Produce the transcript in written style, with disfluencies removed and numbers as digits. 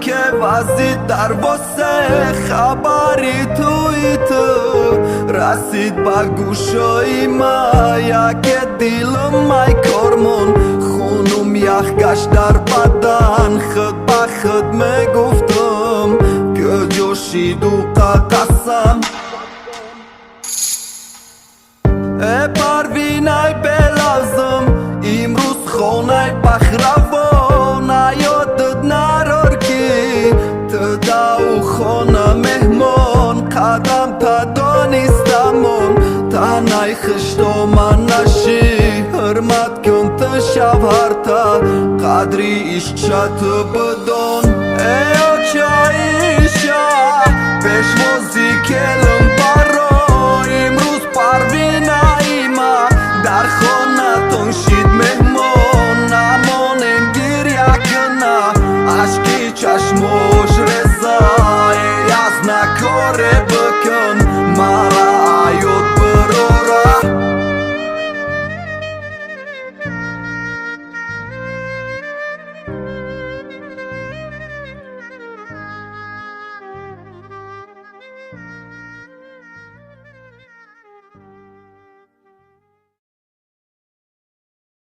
که وزید در واسه خبری توی تو رسید با گوشای ما یک دیلم مای کرمون خونم یخ گشت در بدن خود با خود میگفتم که جوشید و قسم پروینای بلازم امروز خونای بخروان یادت نرار که تو داو خونه مهمان قدم تا دانستمون تنهای خشتو من نشی حرمت کن تو شب هر تا قدری عشق شد بدون